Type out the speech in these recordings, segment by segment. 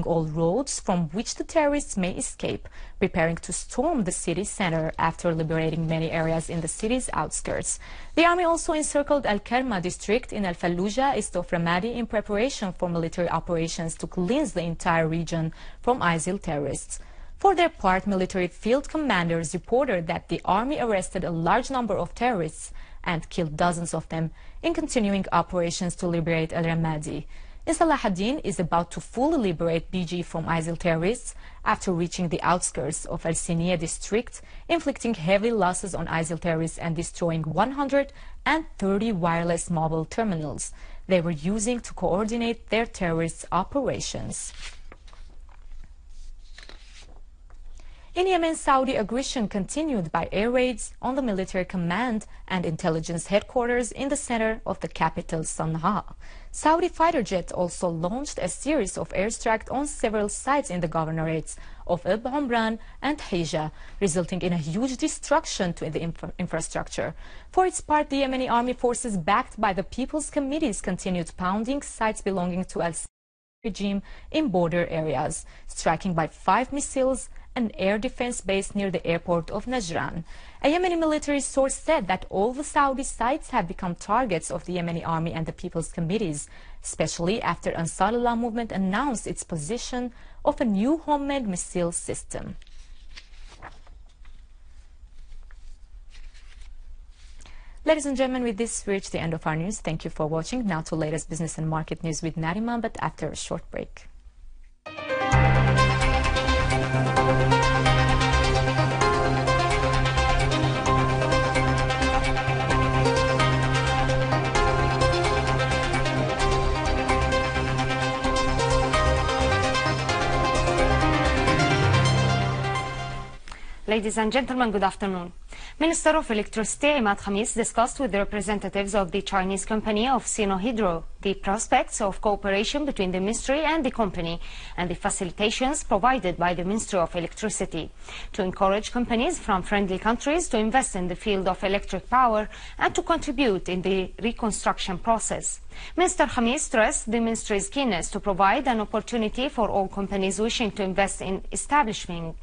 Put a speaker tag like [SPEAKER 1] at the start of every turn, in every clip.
[SPEAKER 1] blocking all roads from which the terrorists may escape, preparing to storm the city center after liberating many areas in the city's outskirts. The army also encircled Al-Kerma district in Al-Fallujah, east of Ramadi, in preparation for military operations to cleanse the entire region from ISIL terrorists. For their part, military field commanders reported that the army arrested a large number of terrorists and killed dozens of them in continuing operations to liberate Al-Ramadi. Salahuddin is about to fully liberate BG from ISIL terrorists after reaching the outskirts of Al-Siniya district, inflicting heavy losses on ISIL terrorists and destroying 130 wireless mobile terminals they were using to coordinate their terrorist operations. In Yemen, Saudi aggression continued by air raids on the military command and intelligence headquarters in the center of the capital, Sana'a. Saudi fighter jets also launched a series of airstrikes on several sites in the governorates of Ib Umran and Hija, resulting in a huge destruction to the infrastructure. For its part, the Yemeni army forces, backed by the People's Committees, continued pounding sites belonging to al-Assad regime in border areas, striking by 5 missiles an air defense base near the airport of Najran. A Yemeni military source said that all the Saudi sites have become targets of the Yemeni army and the People's Committees, especially after Ansarullah movement announced its possession of a new homemade missile system. Ladies and gentlemen, with this, we reach the end of our news. Thank you for watching. Now to latest business and market news with Narima, but after a short break.
[SPEAKER 2] Ladies and gentlemen, good afternoon. Minister of Electricity Imad Khamis discussed with the representatives of the Chinese company of Sinohydro the prospects of cooperation between the ministry and the company and the facilitations provided by the Ministry of Electricity to encourage companies from friendly countries to invest in the field of electric power and to contribute in the reconstruction process. Minister Khamis stressed the ministry's keenness to provide an opportunity for all companies wishing to invest in establishing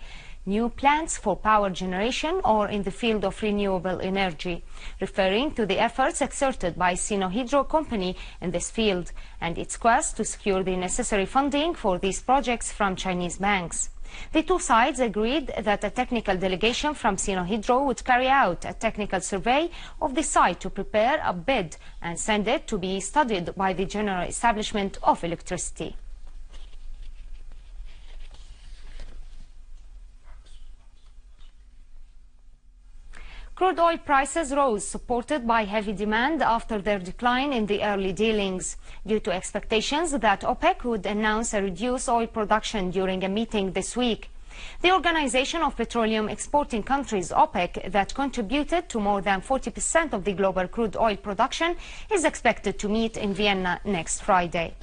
[SPEAKER 2] new plants for power generation or in the field of renewable energy, referring to the efforts exerted by Sinohydro company in this field and its quest to secure the necessary funding for these projects from Chinese banks. The two sides agreed that a technical delegation from Sinohydro would carry out a technical survey of the site to prepare a bid and send it to be studied by the General Establishment of Electricity. Crude oil prices rose, supported by heavy demand after their decline in the early dealings, due to expectations that OPEC would announce a reduced oil production during a meeting this week. The Organization of Petroleum Exporting Countries, OPEC, that contributed to more than 40% of the global crude oil production, is expected to meet in Vienna next Friday.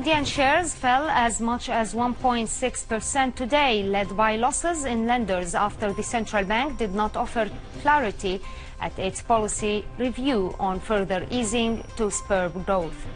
[SPEAKER 2] Indian shares fell as much as 1.6% today, led by losses in lenders after the central bank did not offer clarity at its policy review on further easing to spur growth.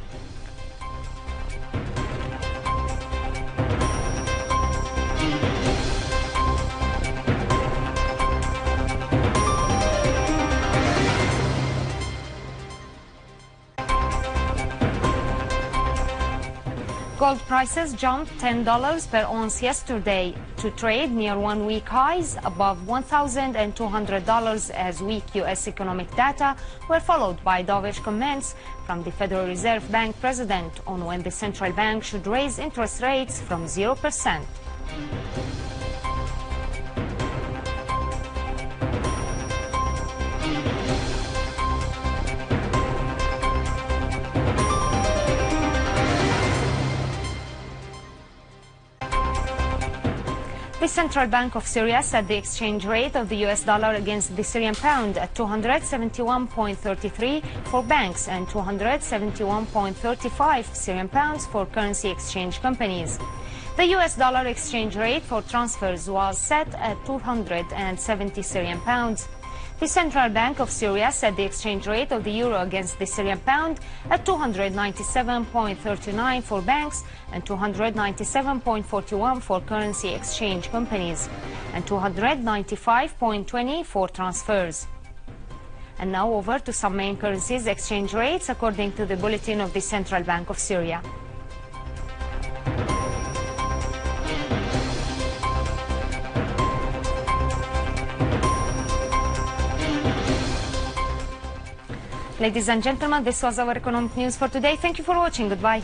[SPEAKER 2] Gold prices jumped $10 per ounce yesterday to trade near one-week highs above $1,200 as weak U.S. economic data were followed by dovish comments from the Federal Reserve Bank president on when the central bank should raise interest rates from 0%. The Central Bank of Syria set the exchange rate of the US dollar against the Syrian pound at 271.33 for banks and 271.35 Syrian pounds for currency exchange companies. The US dollar exchange rate for transfers was set at 270 Syrian pounds. The Central Bank of Syria set the exchange rate of the euro against the Syrian pound at 297.39 for banks and 297.41 for currency exchange companies and 295.20 for transfers. And now over to some main currencies exchange rates according to the bulletin of the Central Bank of Syria. Ladies and gentlemen, this was our economic news for today. Thank you for watching. Goodbye.